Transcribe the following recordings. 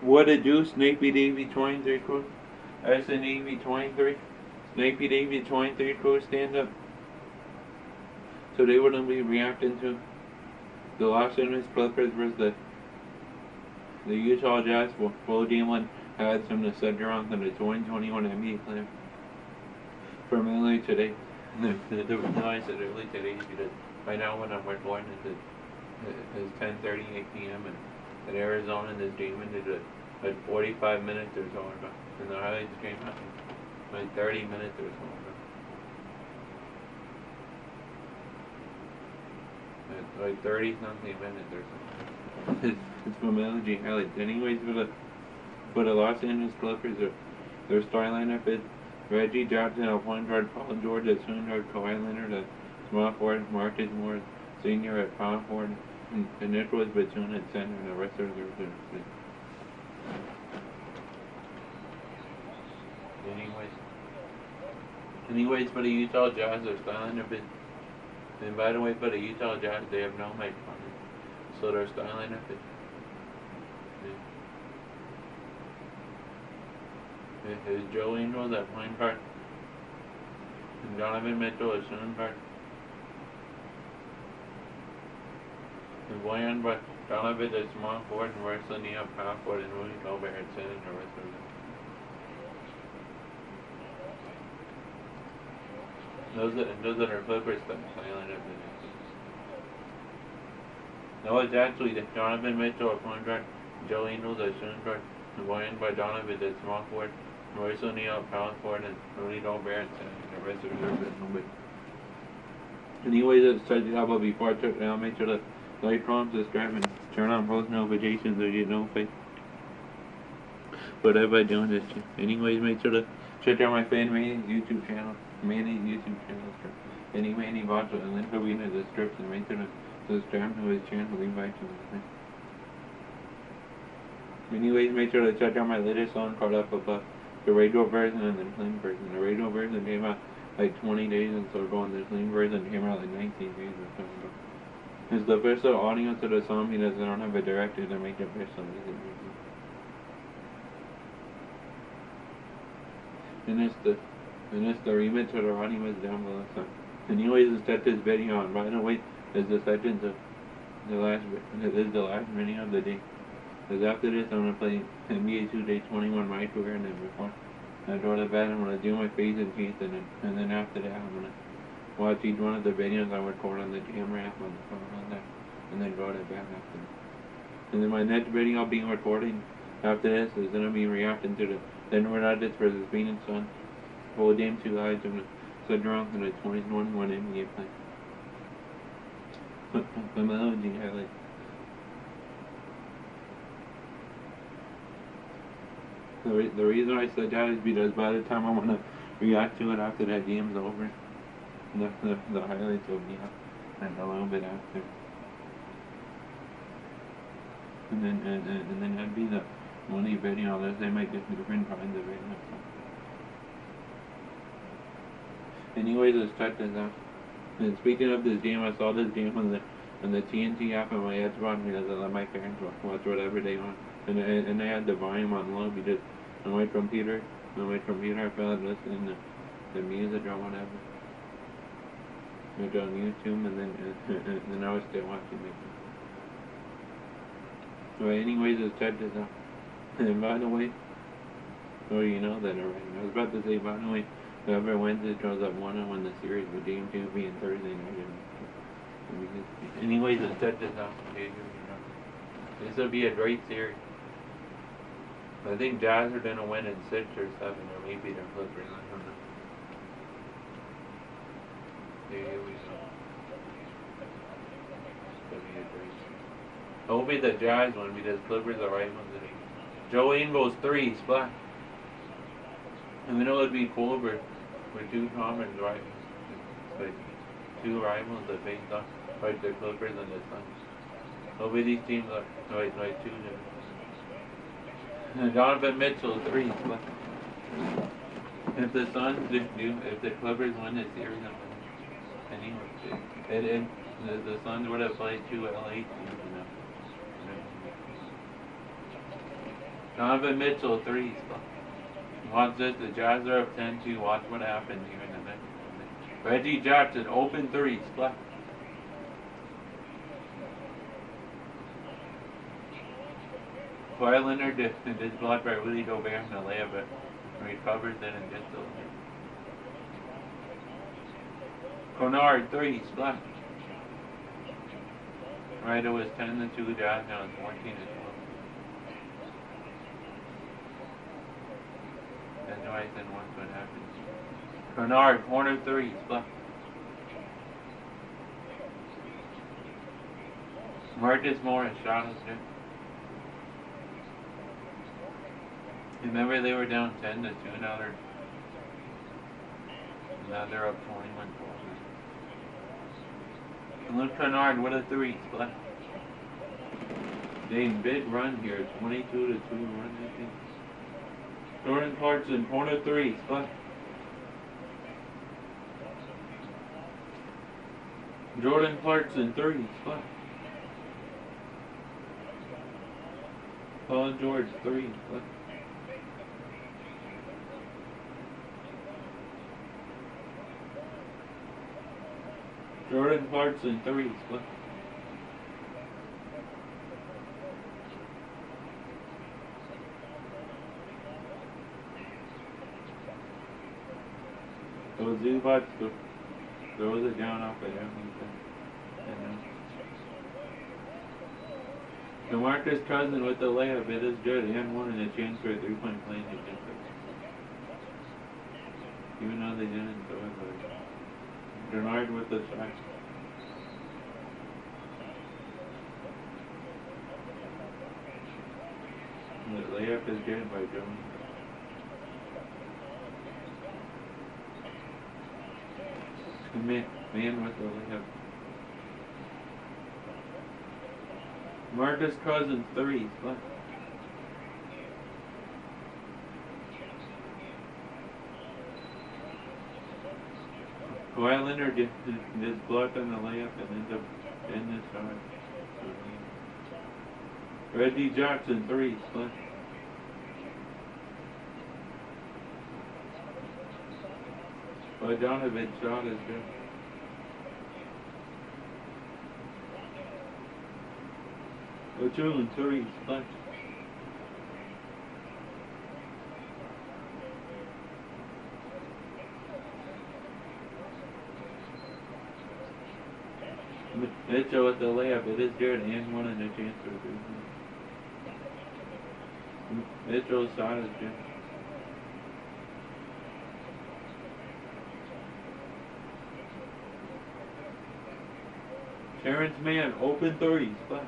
What a do, Snapey Davy 23 crew. SNAV 23. Snapey Davy 23 crew stand up. So they wouldn't be reacting to the Los Angeles Clippers versus the Utah Jazz. Bo Demon had some to set around in the 2021 NBA player from LA today. The noise at early today because right now when I'm recording it's 10:38 p.m. in Arizona. This game ended at 45 minutes or so ago. And the highlights came out like 30 minutes or so ago. Like 30 something minutes or something. It's from LG highlights. Anyways, for the Los Angeles Clippers, their star lineup is Reggie Jackson at point guard, Paul George at shooting guard, Kawhi Leonard at small forward, Marcus Morris Sr. at power forward, and Nicholas Batum at center, and the rest of the reserves. Anyways, for the Utah Jazz, their star lineup is. And by the way, for the Utah Jazz, they have no Mike Conley, so their star lineup is Joe Ingles at point guard, and Donovan Mitchell at shooting guard, and Boyan Bogdanovic at small forward, and Royce O'Neal at power forward, and Rudy Gobert at center, and the rest of them. Those are their Clippers star lineup. No, it's actually Donovan Mitchell at point guard, Joe Ingles at shooting guard, and Boyan Bogdanovic at small forward, Royce O'Neal at power forward, and Rudy Gobert at center, and the rest of them. Anyways, let's start the album before I took down. Make sure to like, comment, subscribe, and turn on post notifications so you get notified whatever I do on this channel. Anyways, make sure to check out my fan Manny's YouTube channel. Any Manny Boss with a link will be in the description. Make sure to subscribe to his channel. Leave by to Anyways, make sure to check out my latest song called Up Above. The radio version and the clean version. The radio version came out like 20 days and so ago, and the clean version came out like 19 days or so ago. It's the official audio to the song because I don't have a director to make it official music video. And it's the remix of the audio is down below. So, anyways, let's set this video on. By the way, is the second to the last. This is the last video of the day. Because after this, I'm gonna play NBA 2K21 My Career, and then before I go to bed, I'm gonna do my face and teeth, and then after that, I'm gonna watch each one of the videos I record on the camera app on the phone on that, and then go to bed after that. And then my next video I'll be recording after this is gonna be reacting to the Denver Nuggets versus Phoenix Suns full game 2 highlights. I'm gonna sit around to the 2021 NBA play. The melody highlight. The reason I said that is because by the time I want to react to it after that game's over, the highlights will be up and a little bit after. And then that'd be the only video unless they make different kinds of videos. Anyways, let's check this out. And speaking of this game, I saw this game on the TNT app on my Xbox because I let my parents watch whatever they want. And they had the volume on low because on my computer I felt listening to the music or whatever. Like on YouTube, and then I was still watching it. So anyways, let's check this out. And by the way, oh, you know that already. I was about to say, by the way, whoever wins it draws up 1-1 the series with game 2 being Thursday night. Anyways, let's check this out. This will be a great series. I think Jazz are gonna win in 6 or 7, or maybe they're Clippers. I don't know. Here we go. It's gonna be a great series. It'll be the Jazz one because Clippers are right ones. Joe Ingles 3 splat. And then it would be cool for two common rivals, like 2 rivals that face off, like the Clippers and the Suns. It'll be these teams like 2 different. Donovan Mitchell 3 splat. If the Suns if the Clippers win this series, anyway, the Suns would have played 2 LA teams, you know. Donovan Mitchell, 3. Watch this. The Jazz are up 10-2. Watch what happens here in the next. Reggie Jackson, open 3. Splat. Kawhi Leonard is blocked by Rudy Gobert in the layup, but recovers then and gets the layup. Kennard, 3. Splat. Right, it was 10-2. Jazz, now it's 14-12. That's why I said watch what happens. Kennard, corner 3. Splat. Marcus Morris, shot us there. Remember they were down 10-2, now they're up 21-12. And Luke Kennard with a 3, splat. Dang, big run here, 22-2 run, I think. Jordan Clarkson, corner 3, splat. Jordan Clarkson, 3, splat. Paul George, 3, splat. Jordan Clarkson, 3, split. So Zubac throws it down off of him. DeMarcus Cousins with the layup, it is good, and one and a chance for a 3-point play. Even though they didn't throw it, but Bernard with the shot. The layup is good by Jones. Man with the layup. Marcus Cousins, 3. Split. Kawhi Leonard is blocked on the layup and ends up in the shot. Reggie Jackson, 3. Split. Bogdanovic shot is good. O'Toole, 3. Split. Mitchell with the layup, it is good, and one and a chance for 3. Mitchell's shot is good. Terrence Mann, open 3. Splat.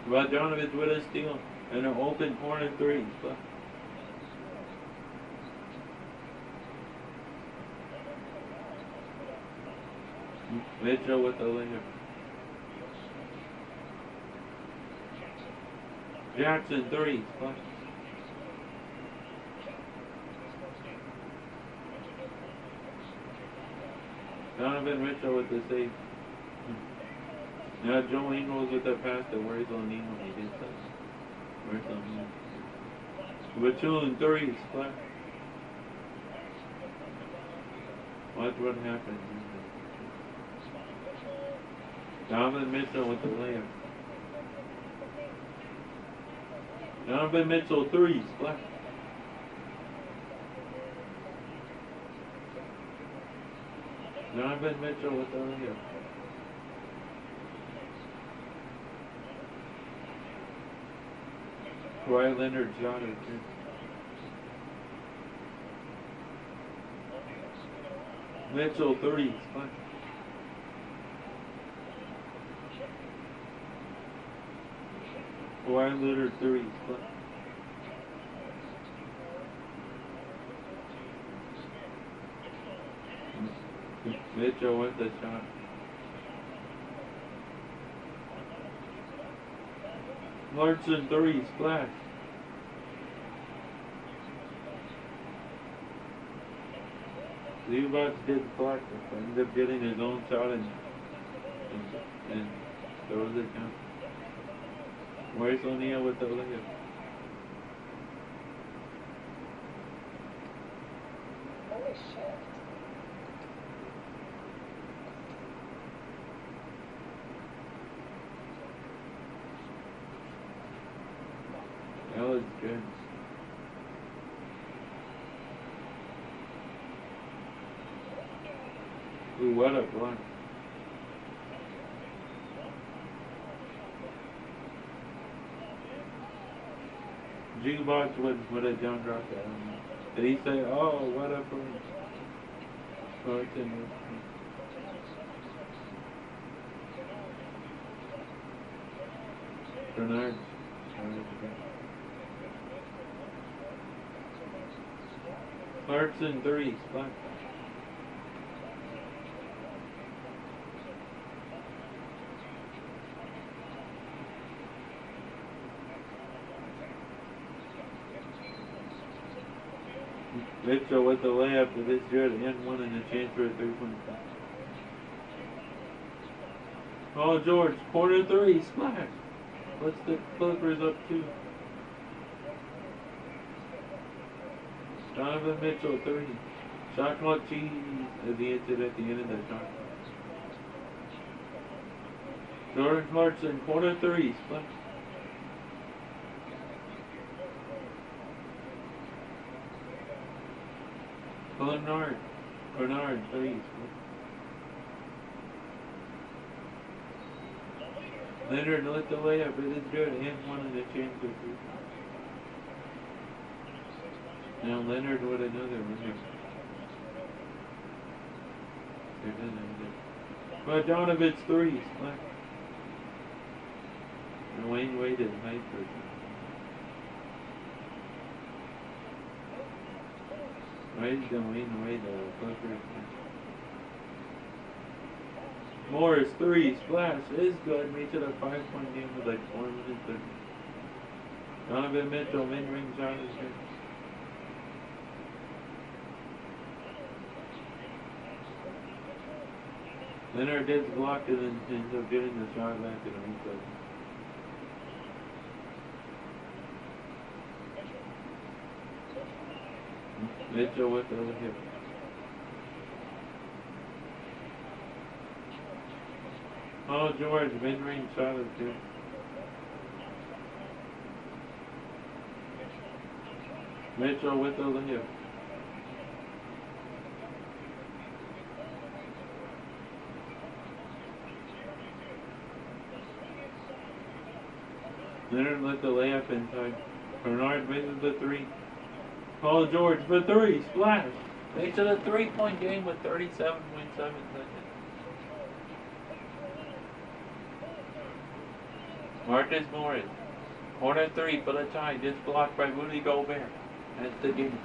Bogdanovic with a steal, and an open corner 3. Splat. Mitchell with the layup. Jackson, 3. Splat. Donovan Mitchell with the save. Now Joe Ingles with the pass to Where's O'Neal when he did that. Where's O'Neal? Batum, 3. Splat. Watch what happens. Donovan Mitchell with the layup. Donovan Mitchell, 3. Splat. Donovan Mitchell with the layup. Kawhi Leonard shot it too. Mitchell, 3. Splat. Kawhi Leonard, 3. Splat. Mitchell with the shot. Clarkson, 3. Splash. Zubac did block, ended up getting his own shot and throws Does it count? Where's O'Neal with the layup? Holy shit. That was good. Ooh, what a block. G-Box would have jump dropped that. Did he say, oh, what up, bro? Oh, it's in there. Bernard. Clarkson 3, spot. Mitchell with the layup, it is good, and one and a chance for a 3-point shot. Oh, George, corner 3, splash. What's the Clippers up to? Donovan Mitchell 3. Shot clock cheese as he hits it at the end of the shot. Jordan Clarkson, corner 3, splash. Bernard 3, splash. Leonard let the layup, it is good, and one and a chance for 3. Now Leonard with another one. But Donovan's 3, splash. And Wayne Wade is nice for sure. Wayne's the Wayne Wade, the Clippers. Morris 3, splash, is good. Makes it a 5-point game with like 4 minutes 30. Donovan Mitchell, mid-range shot is good. Leonard gets blocked and then ends up getting the shot back to the replay. Mitchell with the other hip. Oh, George, mid-range shot is good. Mitchell with the layup. Leonard let the layup inside. Bernard misses the 3. Paul George for 3, splash. Makes it a 3-point game with 37.7 seconds. Marcus Morris, corner 3 for the tie, just blocked by Rudy Gobert. That's the game.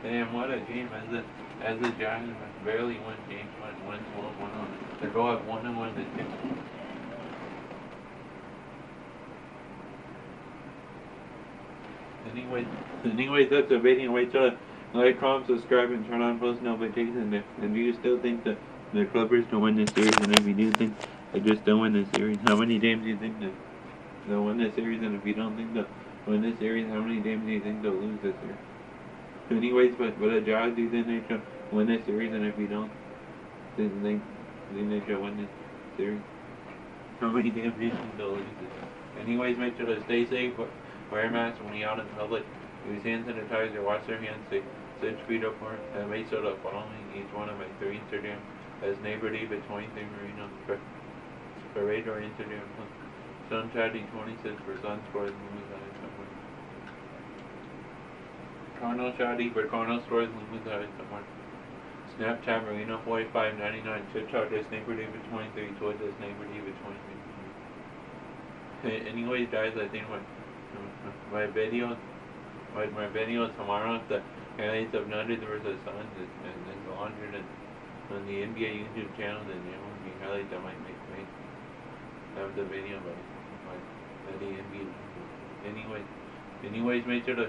Damn, what a game as the Giants barely won game 1, 12-1 to go up 1-1 to 2. Anyways, that's the video. Wait till like, comment, subscribe, and turn on post notifications. If you still think that the Clippers can win this series, and if you do think they just don't win this series, how many games do you think they'll win this series? And if you don't think they'll win this series, how many games do you think they'll lose this year? Anyways, but a job, do you think they should win this series? And if you don't, do you think they should win this series? How many games do you think they'll lose this? Anyways, make sure to stay safe. Wear masks when you're out in public. Use hand sanitizer. Wash their hands. Stay 6 feet apart. Make sure to follow me each one of my 3 Instagram as Neighbor David 23 Marino for radar Instagram. Sun Chatty 26 for Sun Scores Lumizai somewhere. Carnal Shadi for Carnal Scores Lumizai somewhere. Snapchat Marino 4599. TikTok is Neighbor David 23. Twitter is Neighbor David 23. Anyways, guys, I think my video tomorrow, the highlights of Nuggets versus Suns, and it's laundered on the NBA YouTube channel. Then there will be highlights I might make of the video by the NBA. Anyways, make sure to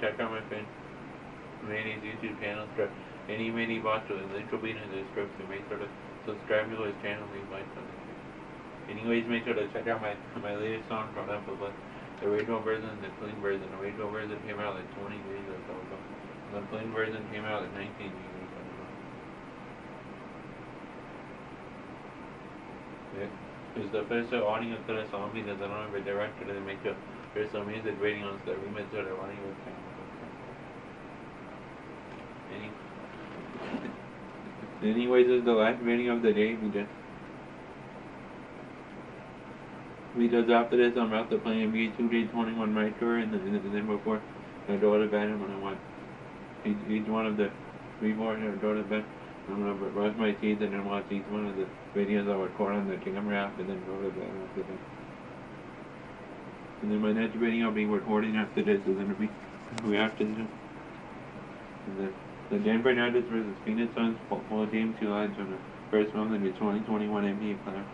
check out my friend Manny's YouTube channel. Any many bots with link will be in the description. Make sure to subscribe to his channel, leave likes on it. Anyways, make sure to check out my latest song from Netflix. The original version and the clean version. The original version came out like 20 years or so ago. The clean version came out like 19 years or so ago. Yeah. It's the official audio to the song because I don't have a director to make a official music video on the remix of the audio channel. Anyways, this is the last video of the day. Because after this, I'm about to play NBA 2K21 My Tour, and then before I go to bed, I'm gonna watch each one of the before I go to bed. I'm gonna brush my teeth and then watch each one of the videos I record on the camera app, and then go to bed after that. And then my next video I'll be recording after this is gonna be reacting to the Denver Nuggets versus Phoenix Suns full game 2 odds on the first round of the 2021 NBA playoffs.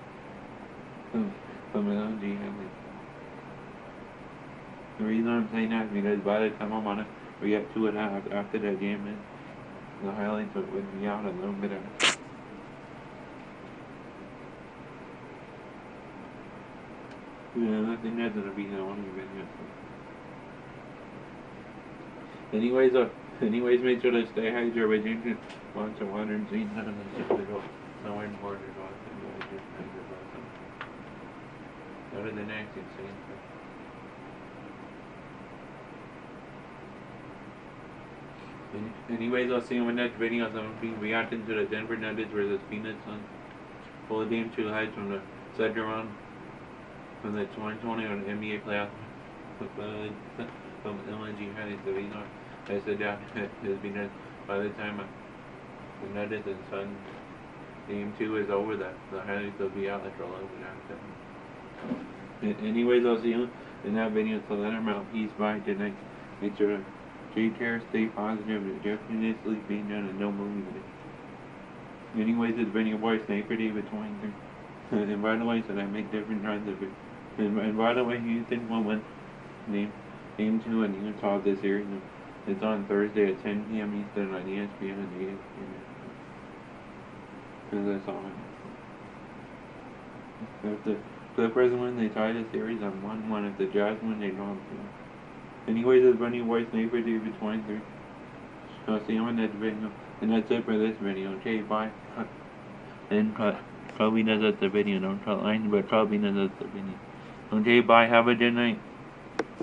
From LG Henley. The reason I'm saying that is because by the time I'm on it, we get to it after that game, and the highlights would be out a little bit of it. Yeah, I think that's gonna be the only video. Anyways, make sure to stay hydrated, drink lots of water, and eat none of the stuff no important other than acting, anyways, I'll see you in the next video. I'm going to be reacting to the Denver Nuggets versus Phoenix Suns. Full game 2 highlights from the second round from the 2020 on the NBA playoffs. From LNG highlights the video. I said that has been done by the time the Nuggets and Suns game 2 is over. The highlights will be out like a little bit after. Anyways, I'll see you in that video. So let them out. Peace, bye, good night. Make sure to take care, stay positive, definitely sleep being done, and don't move it. Anyways, it's been your boy Sniper David 23. And by the way, so I make different kinds of it. And by the way, you think one went name 2 and you can solve this series. It's on Thursday at 10 p.m. Eastern on ESPN and ESPN. Because that's all. If the Clippers win, they tie the series on 1-1. If the Jazz win, they go up 2. Anyways, it's been your boy Sniper David 23. I'll see you in the next video. And that's it for this video. Okay, bye. And cut. Probably not at the video. Don't cut line, but probably not at the video. Okay, bye. Have a good night.